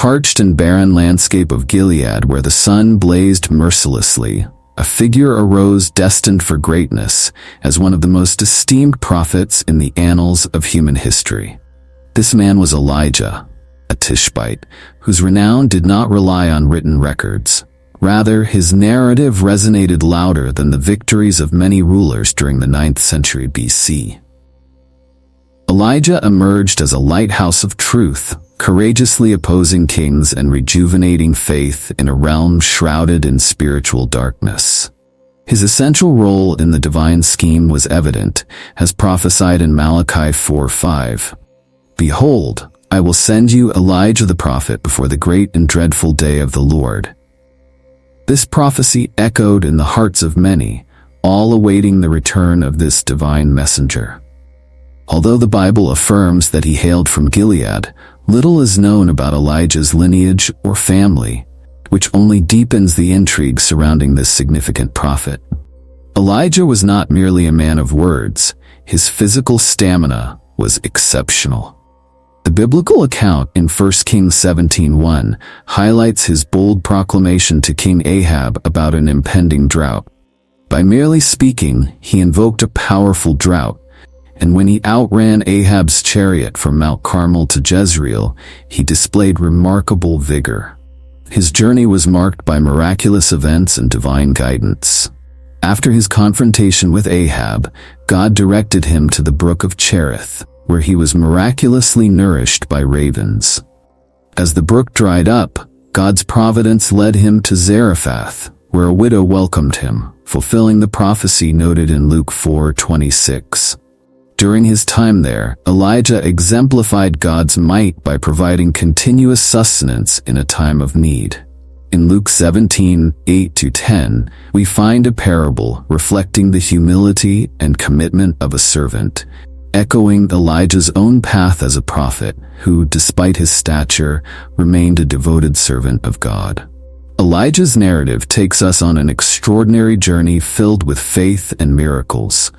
parched and barren landscape of Gilead where the sun blazed mercilessly, a figure arose destined for greatness as one of the most esteemed prophets in the annals of human history. This man was Elijah, a Tishbite, whose renown did not rely on written records. Rather, his narrative resonated louder than the victories of many rulers during the 9th century BC. Elijah emerged as a lighthouse of truth, courageously opposing kings and rejuvenating faith in a realm shrouded in spiritual darkness. His essential role in the divine scheme was evident, as prophesied in Malachi 4:5. "Behold, I will send you Elijah the prophet before the great and dreadful day of the Lord." This prophecy echoed in the hearts of many, all awaiting the return of this divine messenger. Although the Bible affirms that he hailed from Gilead, little is known about Elijah's lineage or family, which only deepens the intrigue surrounding this significant prophet. Elijah was not merely a man of words, his physical stamina was exceptional. The biblical account in 1 Kings 17:1 highlights his bold proclamation to King Ahab about an impending drought. By merely speaking, he invoked a powerful drought, and when he outran Ahab's chariot from Mount Carmel to Jezreel, he displayed remarkable vigor. His journey was marked by miraculous events and divine guidance. After his confrontation with Ahab, God directed him to the brook of Cherith, where he was miraculously nourished by ravens. As the brook dried up, God's providence led him to Zarephath, where a widow welcomed him, fulfilling the prophecy noted in Luke 4:26. During his time there, Elijah exemplified God's might by providing continuous sustenance in a time of need. In Luke 17:8-10, we find a parable reflecting the humility and commitment of a servant, echoing Elijah's own path as a prophet who, despite his stature, remained a devoted servant of God. Elijah's narrative takes us on an extraordinary journey filled with faith and miracles,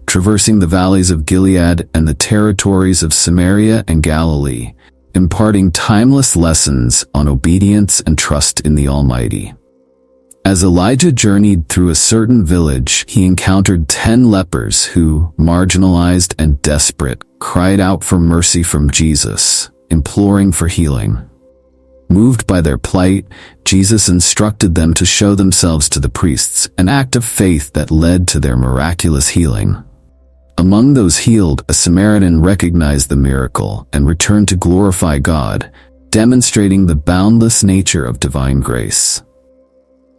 traversing the valleys of Gilead and the territories of Samaria and Galilee, imparting timeless lessons on obedience and trust in the Almighty. As Elijah journeyed through a certain village, he encountered 10 lepers who, marginalized and desperate, cried out for mercy from Jesus, imploring for healing. Moved by their plight, Jesus instructed them to show themselves to the priests, an act of faith that led to their miraculous healing. Among those healed, a Samaritan recognized the miracle and returned to glorify God, demonstrating the boundless nature of divine grace.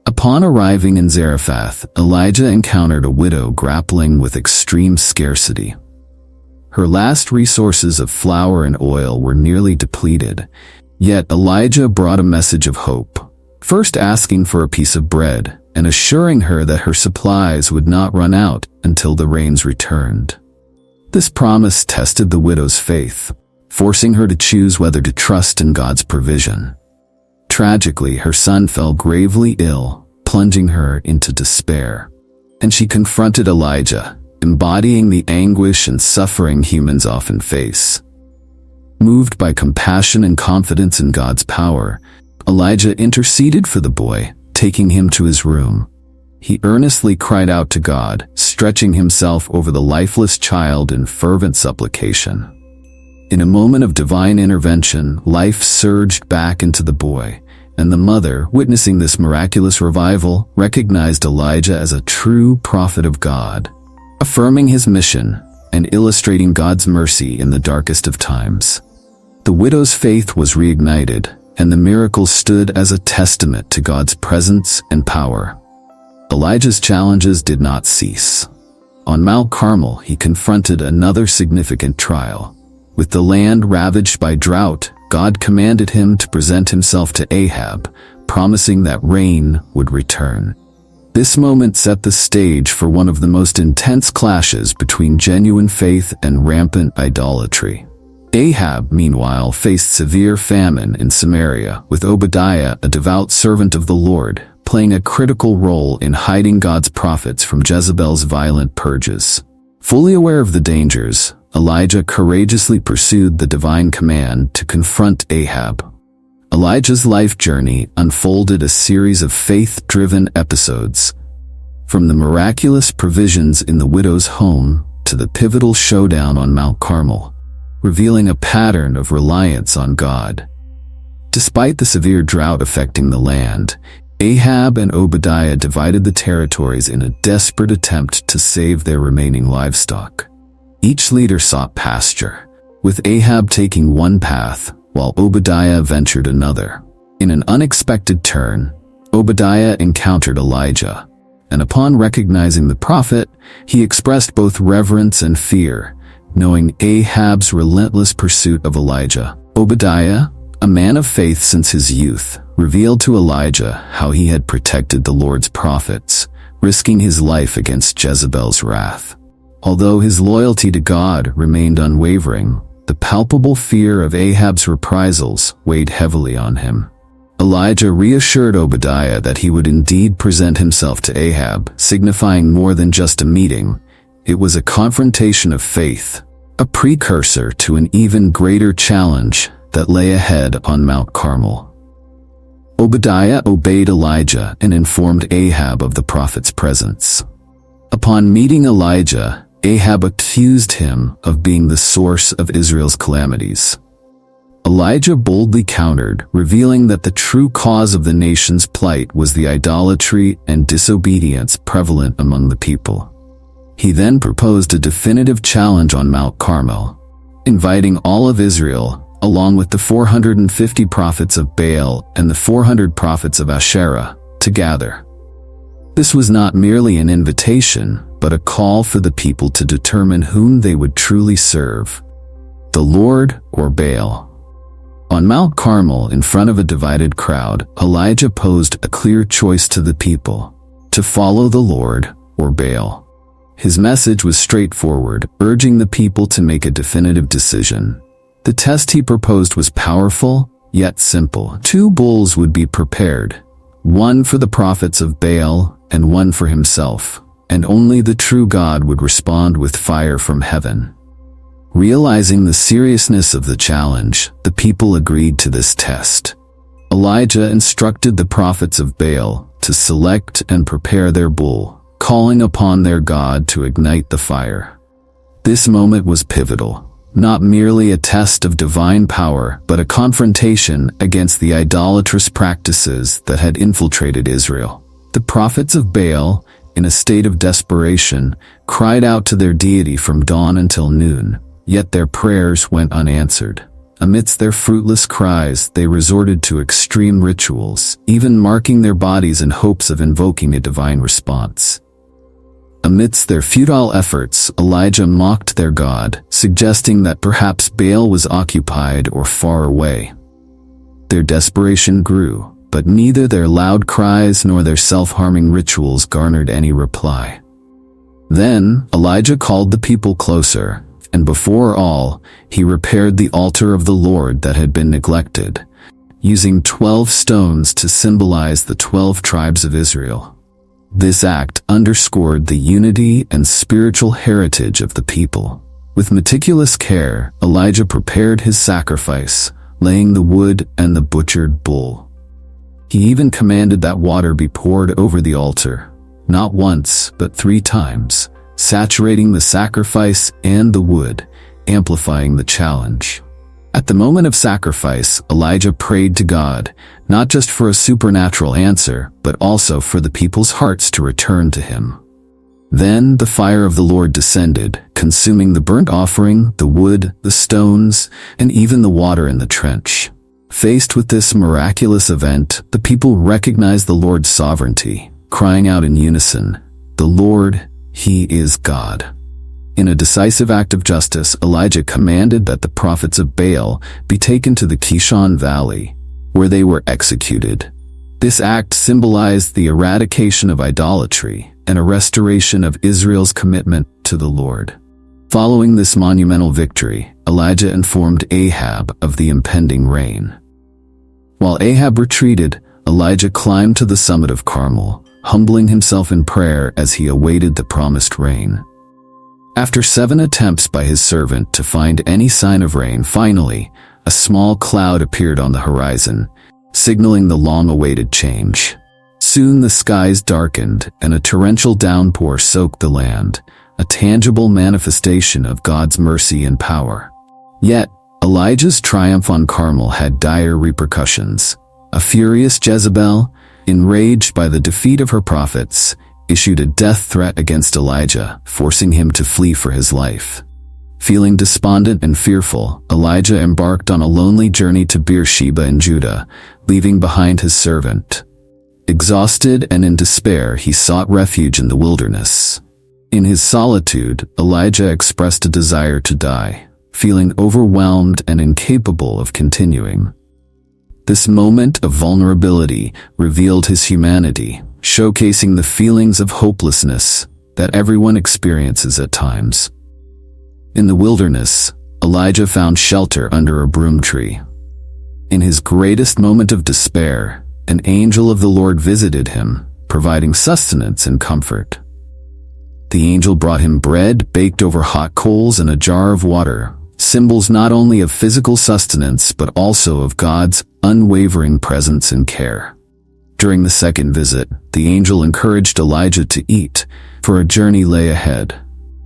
Upon arriving in Zarephath, Elijah encountered a widow grappling with extreme scarcity. Her last resources of flour and oil were nearly depleted, yet Elijah brought a message of hope, first asking for a piece of bread and assuring her that her supplies would not run out until the rains returned. This promise tested the widow's faith, forcing her to choose whether to trust in God's provision. Tragically, her son fell gravely ill, plunging her into despair. And she confronted Elijah, embodying the anguish and suffering humans often face. Moved by compassion and confidence in God's power, Elijah interceded for the boy, taking him to his room. He earnestly cried out to God, stretching himself over the lifeless child in fervent supplication. In a moment of divine intervention, life surged back into the boy, and the mother, witnessing this miraculous revival, recognized Elijah as a true prophet of God, affirming his mission and illustrating God's mercy in the darkest of times. The widow's faith was reignited, and the miracle stood as a testament to God's presence and power. Elijah's challenges did not cease. On Mount Carmel, he confronted another significant trial. With the land ravaged by drought, God commanded him to present himself to Ahab, promising that rain would return. This moment set the stage for one of the most intense clashes between genuine faith and rampant idolatry. Ahab, meanwhile, faced severe famine in Samaria, with Obadiah, a devout servant of the Lord, playing a critical role in hiding God's prophets from Jezebel's violent purges. Fully aware of the dangers, Elijah courageously pursued the divine command to confront Ahab. Elijah's life journey unfolded a series of faith-driven episodes, from the miraculous provisions in the widow's home to the pivotal showdown on Mount Carmel, revealing a pattern of reliance on God. Despite the severe drought affecting the land, Ahab and Obadiah divided the territories in a desperate attempt to save their remaining livestock. Each leader sought pasture, with Ahab taking one path, while Obadiah ventured another. In an unexpected turn, Obadiah encountered Elijah, and upon recognizing the prophet, he expressed both reverence and fear, knowing Ahab's relentless pursuit of Elijah. Obadiah, a man of faith since his youth, revealed to Elijah how he had protected the Lord's prophets, risking his life against Jezebel's wrath. Although his loyalty to God remained unwavering, the palpable fear of Ahab's reprisals weighed heavily on him. Elijah reassured Obadiah that he would indeed present himself to Ahab, signifying more than just a meeting. It was a confrontation of faith, a precursor to an even greater challenge that lay ahead on Mount Carmel. Obadiah obeyed Elijah and informed Ahab of the prophet's presence. Upon meeting Elijah, Ahab accused him of being the source of Israel's calamities. Elijah boldly countered, revealing that the true cause of the nation's plight was the idolatry and disobedience prevalent among the people. He then proposed a definitive challenge on Mount Carmel, inviting all of Israel, along with the 450 prophets of Baal and the 400 prophets of Asherah, to gather. This was not merely an invitation, but a call for the people to determine whom they would truly serve, the Lord or Baal. On Mount Carmel, in front of a divided crowd, Elijah posed a clear choice to the people: to follow the Lord or Baal. His message was straightforward, urging the people to make a definitive decision. The test he proposed was powerful, yet simple. 2 bulls would be prepared, one for the prophets of Baal and one for himself, and only the true God would respond with fire from heaven. Realizing the seriousness of the challenge, the people agreed to this test. Elijah instructed the prophets of Baal to select and prepare their bull, calling upon their God to ignite the fire. This moment was pivotal. Not merely a test of divine power, but a confrontation against the idolatrous practices that had infiltrated Israel. The prophets of Baal, in a state of desperation, cried out to their deity from dawn until noon, yet their prayers went unanswered. Amidst their fruitless cries, they resorted to extreme rituals, even marking their bodies in hopes of invoking a divine response. Amidst their futile efforts, Elijah mocked their God, suggesting that perhaps Baal was occupied or far away. Their desperation grew, but neither their loud cries nor their self-harming rituals garnered any reply. Then Elijah called the people closer, and before all, he repaired the altar of the Lord that had been neglected, using 12 stones to symbolize the 12 tribes of Israel. This act underscored the unity and spiritual heritage of the people. With meticulous care, Elijah prepared his sacrifice, laying the wood and the butchered bull. He even commanded that water be poured over the altar, not once, but 3 times, saturating the sacrifice and the wood, amplifying the challenge. At the moment of sacrifice, Elijah prayed to God, not just for a supernatural answer, but also for the people's hearts to return to him. Then the fire of the Lord descended, consuming the burnt offering, the wood, the stones, and even the water in the trench. Faced with this miraculous event, the people recognized the Lord's sovereignty, crying out in unison, "The Lord, He is God." In a decisive act of justice, Elijah commanded that the prophets of Baal be taken to the Kishon Valley, where they were executed. This act symbolized the eradication of idolatry and a restoration of Israel's commitment to the Lord. Following this monumental victory, Elijah informed Ahab of the impending rain. While Ahab retreated, Elijah climbed to the summit of Carmel, humbling himself in prayer as he awaited the promised rain. After 7 attempts by his servant to find any sign of rain, finally, a small cloud appeared on the horizon, signaling the long-awaited change. Soon the skies darkened and a torrential downpour soaked the land, a tangible manifestation of God's mercy and power. Yet, Elijah's triumph on Carmel had dire repercussions. A furious Jezebel, enraged by the defeat of her prophets, issued a death threat against Elijah, forcing him to flee for his life. Feeling despondent and fearful, Elijah embarked on a lonely journey to Beersheba in Judah, leaving behind his servant. Exhausted and in despair, he sought refuge in the wilderness. In his solitude, Elijah expressed a desire to die, feeling overwhelmed and incapable of continuing. This moment of vulnerability revealed his humanity, showcasing the feelings of hopelessness that everyone experiences at times. In the wilderness, Elijah found shelter under a broom tree. In his greatest moment of despair, an angel of the Lord visited him, providing sustenance and comfort. The angel brought him bread baked over hot coals and a jar of water, symbols not only of physical sustenance but also of God's unwavering presence and care. During the second visit, the angel encouraged Elijah to eat, for a journey lay ahead.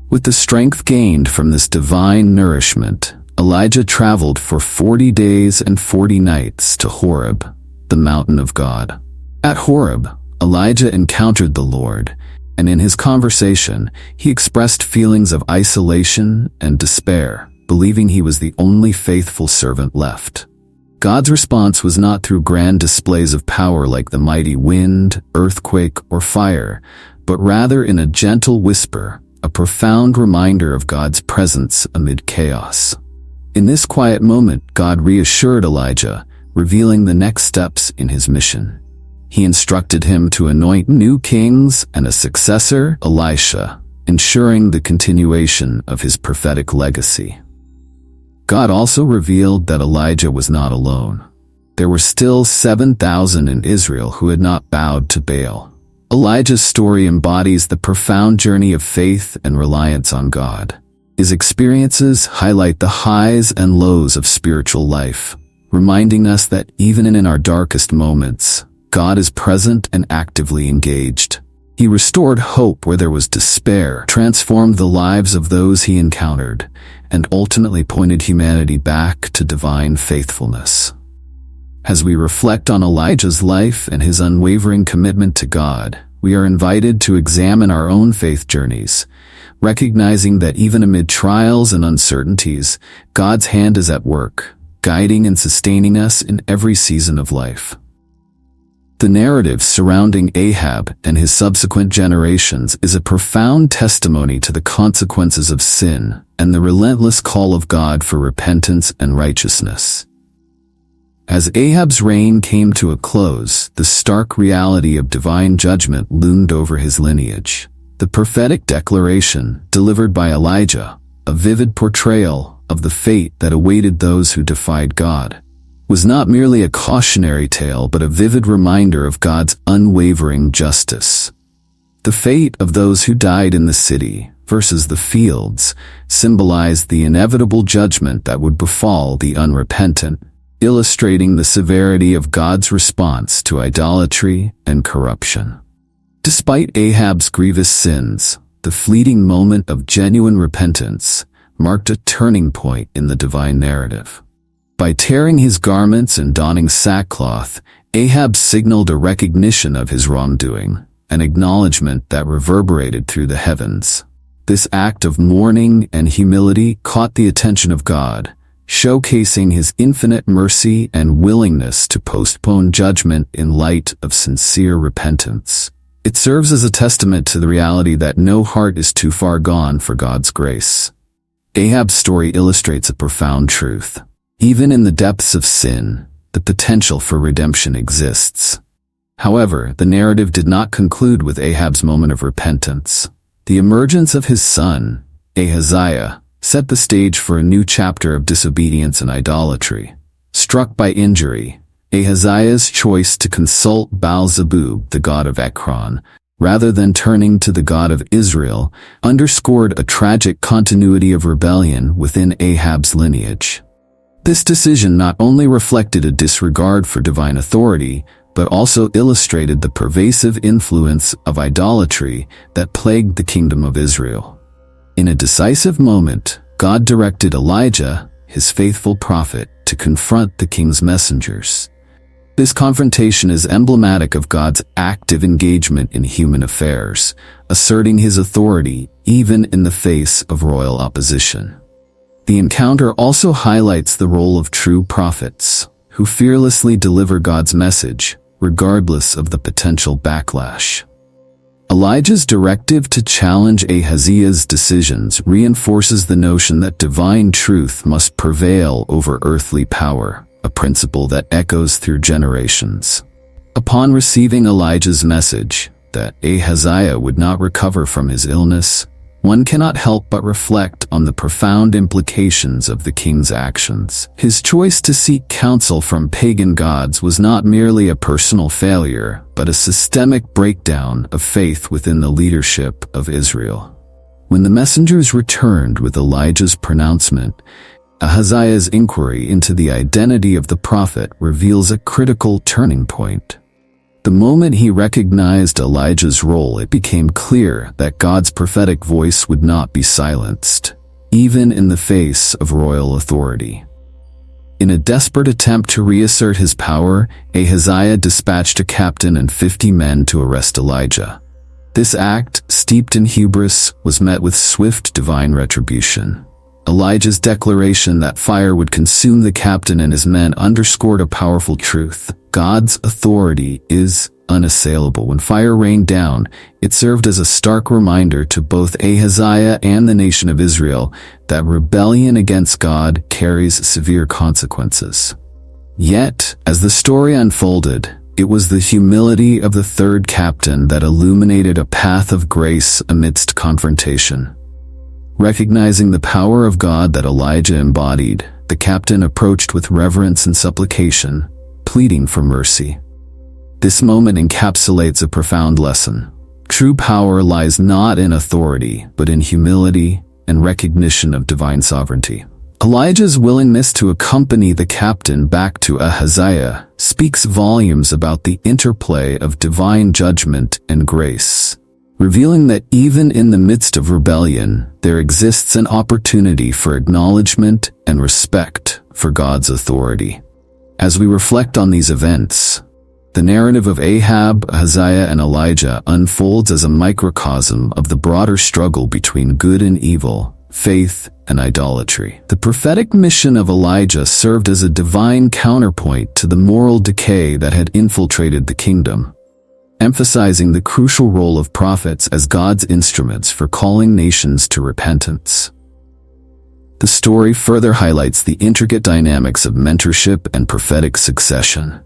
With the strength gained from this divine nourishment, Elijah traveled for 40 days and 40 nights to Horeb, the mountain of God. At Horeb, Elijah encountered the Lord, and in his conversation, he expressed feelings of isolation and despair, believing he was the only faithful servant left. God's response was not through grand displays of power like the mighty wind, earthquake, or fire, but rather in a gentle whisper, a profound reminder of God's presence amid chaos. In this quiet moment, God reassured Elijah, revealing the next steps in his mission. He instructed him to anoint new kings and a successor, Elisha, ensuring the continuation of his prophetic legacy. God also revealed that Elijah was not alone. There were still 7,000 in Israel who had not bowed to Baal. Elijah's story embodies the profound journey of faith and reliance on God. His experiences highlight the highs and lows of spiritual life, reminding us that even in our darkest moments, God is present and actively engaged. He restored hope where there was despair, transformed the lives of those he encountered, and ultimately pointed humanity back to divine faithfulness. As we reflect on Elijah's life and his unwavering commitment to God, we are invited to examine our own faith journeys, recognizing that even amid trials and uncertainties, God's hand is at work, guiding and sustaining us in every season of life. The narrative surrounding Ahab and his subsequent generations is a profound testimony to the consequences of sin and the relentless call of God for repentance and righteousness. As Ahab's reign came to a close, the stark reality of divine judgment loomed over his lineage. The prophetic declaration, delivered by Elijah, a vivid portrayal of the fate that awaited those who defied God, was not merely a cautionary tale but a vivid reminder of God's unwavering justice. The fate of those who died in the city versus the fields symbolized the inevitable judgment that would befall the unrepentant, illustrating the severity of God's response to idolatry and corruption. Despite Ahab's grievous sins, the fleeting moment of genuine repentance marked a turning point in the divine narrative. By tearing his garments and donning sackcloth, Ahab signaled a recognition of his wrongdoing, an acknowledgement that reverberated through the heavens. This act of mourning and humility caught the attention of God, showcasing his infinite mercy and willingness to postpone judgment in light of sincere repentance. It serves as a testament to the reality that no heart is too far gone for God's grace. Ahab's story illustrates a profound truth. Even in the depths of sin, the potential for redemption exists. However, the narrative did not conclude with Ahab's moment of repentance. The emergence of his son, Ahaziah, set the stage for a new chapter of disobedience and idolatry. Struck by injury, Ahaziah's choice to consult Baal-zebub, the god of Ekron, rather than turning to the God of Israel, underscored a tragic continuity of rebellion within Ahab's lineage. This decision not only reflected a disregard for divine authority, but also illustrated the pervasive influence of idolatry that plagued the kingdom of Israel. In a decisive moment, God directed Elijah, his faithful prophet, to confront the king's messengers. This confrontation is emblematic of God's active engagement in human affairs, asserting his authority even in the face of royal opposition. The encounter also highlights the role of true prophets, who fearlessly deliver God's message, regardless of the potential backlash. Elijah's directive to challenge Ahaziah's decisions reinforces the notion that divine truth must prevail over earthly power, a principle that echoes through generations. Upon receiving Elijah's message that Ahaziah would not recover from his illness, one cannot help but reflect on the profound implications of the king's actions. His choice to seek counsel from pagan gods was not merely a personal failure, but a systemic breakdown of faith within the leadership of Israel. When the messengers returned with Elijah's pronouncement, Ahaziah's inquiry into the identity of the prophet reveals a critical turning point. The moment he recognized Elijah's role, it became clear that God's prophetic voice would not be silenced, even in the face of royal authority. In a desperate attempt to reassert his power, Ahaziah dispatched a captain and 50 men to arrest Elijah. This act, steeped in hubris, was met with swift divine retribution. Elijah's declaration that fire would consume the captain and his men underscored a powerful truth. God's authority is unassailable. When fire rained down, it served as a stark reminder to both Ahaziah and the nation of Israel that rebellion against God carries severe consequences. Yet, as the story unfolded, it was the humility of the third captain that illuminated a path of grace amidst confrontation. Recognizing the power of God that Elijah embodied, the captain approached with reverence and supplication, pleading for mercy. This moment encapsulates a profound lesson. True power lies not in authority, but in humility and recognition of divine sovereignty. Elijah's willingness to accompany the captain back to Ahaziah speaks volumes about the interplay of divine judgment and grace, revealing that even in the midst of rebellion, there exists an opportunity for acknowledgement and respect for God's authority. As we reflect on these events, the narrative of Ahab, Ahaziah, and Elijah unfolds as a microcosm of the broader struggle between good and evil, faith and idolatry. The prophetic mission of Elijah served as a divine counterpoint to the moral decay that had infiltrated the kingdom, emphasizing the crucial role of prophets as God's instruments for calling nations to repentance. The story further highlights the intricate dynamics of mentorship and prophetic succession,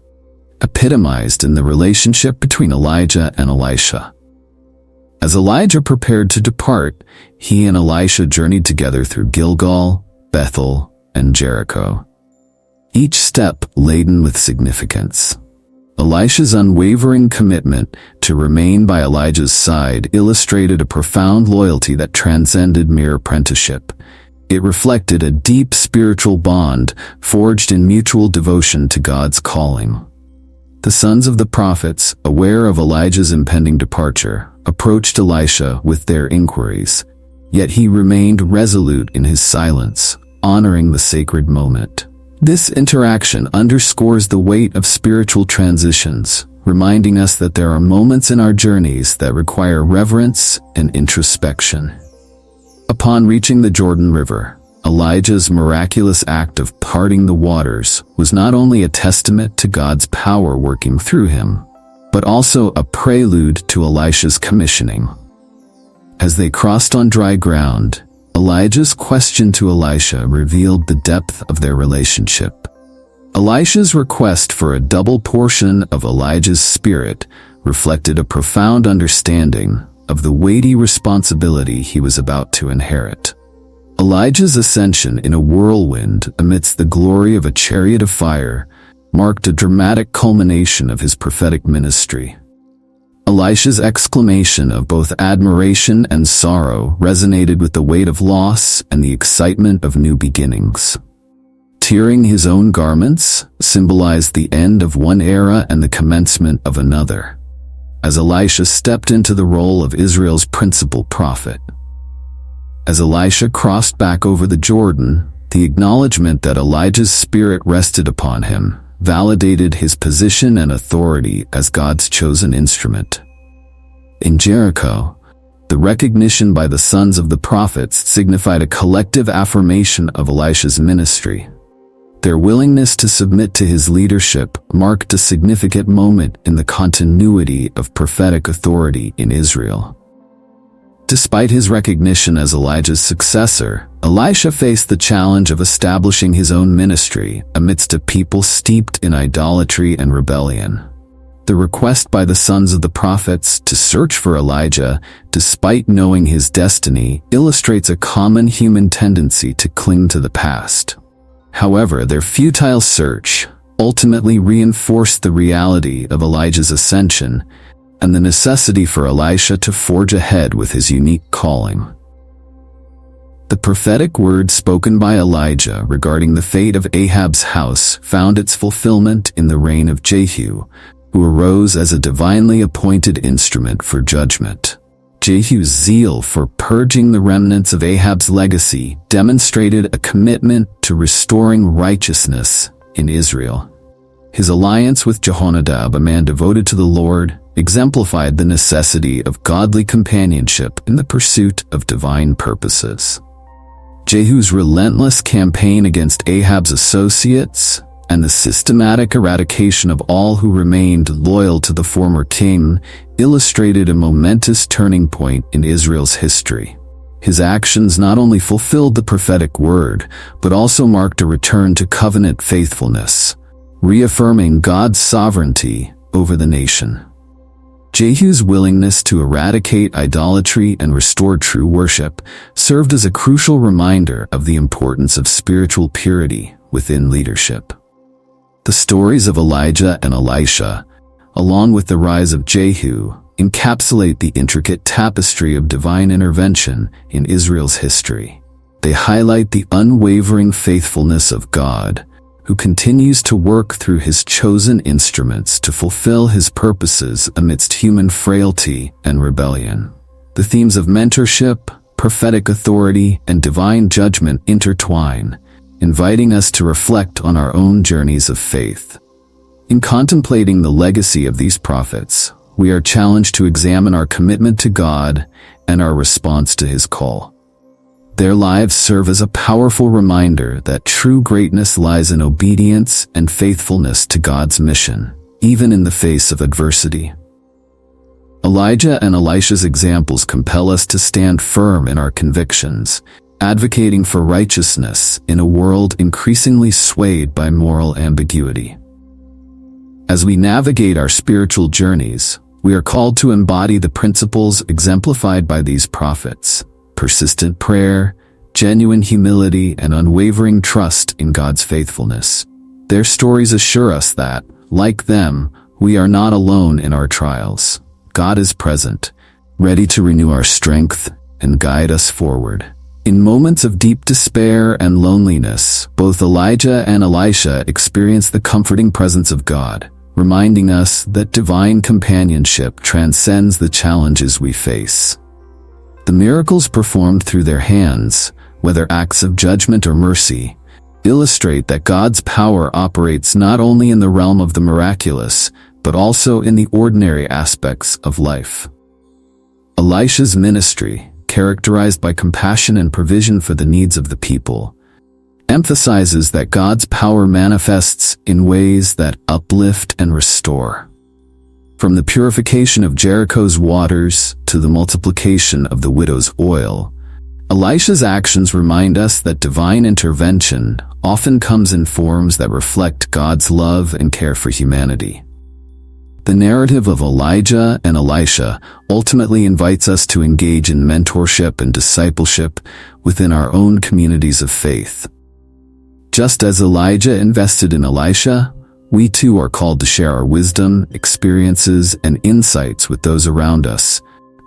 epitomized in the relationship between Elijah and Elisha. As Elijah prepared to depart, he and Elisha journeyed together through Gilgal, Bethel, and Jericho, each step laden with significance. Elisha's unwavering commitment to remain by Elijah's side illustrated a profound loyalty that transcended mere apprenticeship. It reflected a deep spiritual bond forged in mutual devotion to God's calling. The sons of the prophets, aware of Elijah's impending departure, approached Elisha with their inquiries, yet he remained resolute in his silence, honoring the sacred moment. This interaction underscores the weight of spiritual transitions, reminding us that there are moments in our journeys that require reverence and introspection. Upon reaching the Jordan River, Elijah's miraculous act of parting the waters was not only a testament to God's power working through him, but also a prelude to Elisha's commissioning. As they crossed on dry ground, Elijah's question to Elisha revealed the depth of their relationship. Elisha's request for a double portion of Elijah's spirit reflected a profound understanding of the weighty responsibility he was about to inherit. Elijah's ascension in a whirlwind amidst the glory of a chariot of fire marked a dramatic culmination of his prophetic ministry. Elisha's exclamation of both admiration and sorrow resonated with the weight of loss and the excitement of new beginnings. Tearing his own garments symbolized the end of one era and the commencement of another, as Elisha stepped into the role of Israel's principal prophet. As Elisha crossed back over the Jordan, the acknowledgement that Elijah's spirit rested upon him validated his position and authority as God's chosen instrument. In Jericho, the recognition by the sons of the prophets signified a collective affirmation of Elisha's ministry. Their willingness to submit to his leadership marked a significant moment in the continuity of prophetic authority in Israel. Despite his recognition as Elijah's successor, Elisha faced the challenge of establishing his own ministry amidst a people steeped in idolatry and rebellion. The request by the sons of the prophets to search for Elijah, despite knowing his destiny, illustrates a common human tendency to cling to the past. However, their futile search ultimately reinforced the reality of Elijah's ascension and the necessity for Elisha to forge ahead with his unique calling. The prophetic word spoken by Elijah regarding the fate of Ahab's house found its fulfillment in the reign of Jehu, who arose as a divinely appointed instrument for judgment. Jehu's zeal for purging the remnants of Ahab's legacy demonstrated a commitment to restoring righteousness in Israel. His alliance with Jehonadab, a man devoted to the Lord, exemplified the necessity of godly companionship in the pursuit of divine purposes. Jehu's relentless campaign against Ahab's associates and the systematic eradication of all who remained loyal to the former king illustrated a momentous turning point in Israel's history. His actions not only fulfilled the prophetic word, but also marked a return to covenant faithfulness, reaffirming God's sovereignty over the nation. Jehu's willingness to eradicate idolatry and restore true worship served as a crucial reminder of the importance of spiritual purity within leadership. The stories of Elijah and Elisha, along with the rise of Jehu, encapsulate the intricate tapestry of divine intervention in Israel's history. They highlight the unwavering faithfulness of God, who continues to work through his chosen instruments to fulfill his purposes amidst human frailty and rebellion. The themes of mentorship, prophetic authority, and divine judgment intertwine, inviting us to reflect on our own journeys of faith. In contemplating the legacy of these prophets, we are challenged to examine our commitment to God and our response to his call. Their lives serve as a powerful reminder that true greatness lies in obedience and faithfulness to God's mission, even in the face of adversity. Elijah and Elisha's examples compel us to stand firm in our convictions, advocating for righteousness in a world increasingly swayed by moral ambiguity. As we navigate our spiritual journeys, we are called to embody the principles exemplified by these prophets: persistent prayer, genuine humility, and unwavering trust in God's faithfulness. Their stories assure us that, like them, we are not alone in our trials. God is present, ready to renew our strength and guide us forward. In moments of deep despair and loneliness, both Elijah and Elisha experienced the comforting presence of God, reminding us that divine companionship transcends the challenges we face. The miracles performed through their hands, whether acts of judgment or mercy, illustrate that God's power operates not only in the realm of the miraculous, but also in the ordinary aspects of life. Elisha's ministry, characterized by compassion and provision for the needs of the people, emphasizes that God's power manifests in ways that uplift and restore. From the purification of Jericho's waters to the multiplication of the widow's oil, Elisha's actions remind us that divine intervention often comes in forms that reflect God's love and care for humanity. The narrative of Elijah and Elisha ultimately invites us to engage in mentorship and discipleship within our own communities of faith. Just as Elijah invested in Elisha, we too are called to share our wisdom, experiences, and insights with those around us,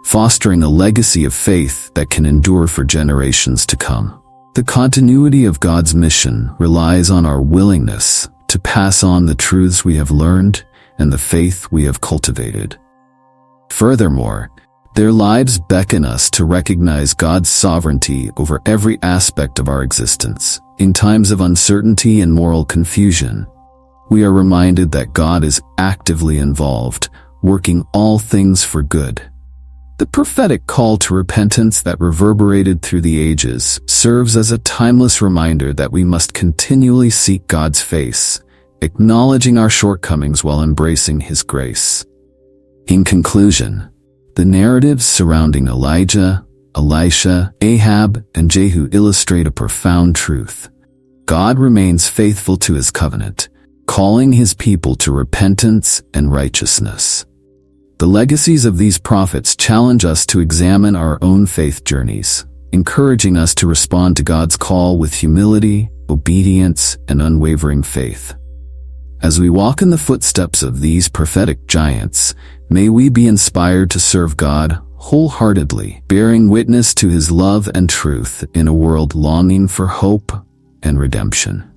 fostering a legacy of faith that can endure for generations to come. The continuity of God's mission relies on our willingness to pass on the truths we have learned and the faith we have cultivated. Furthermore, their lives beckon us to recognize God's sovereignty over every aspect of our existence. In times of uncertainty and moral confusion, we are reminded that God is actively involved, working all things for good. The prophetic call to repentance that reverberated through the ages serves as a timeless reminder that we must continually seek God's face, acknowledging our shortcomings while embracing His grace. In conclusion, the narratives surrounding Elijah, Elisha, Ahab, and Jehu illustrate a profound truth. God remains faithful to His covenant, calling His people to repentance and righteousness. The legacies of these prophets challenge us to examine our own faith journeys, encouraging us to respond to God's call with humility, obedience, and unwavering faith. As we walk in the footsteps of these prophetic giants, may we be inspired to serve God wholeheartedly, bearing witness to His love and truth in a world longing for hope and redemption.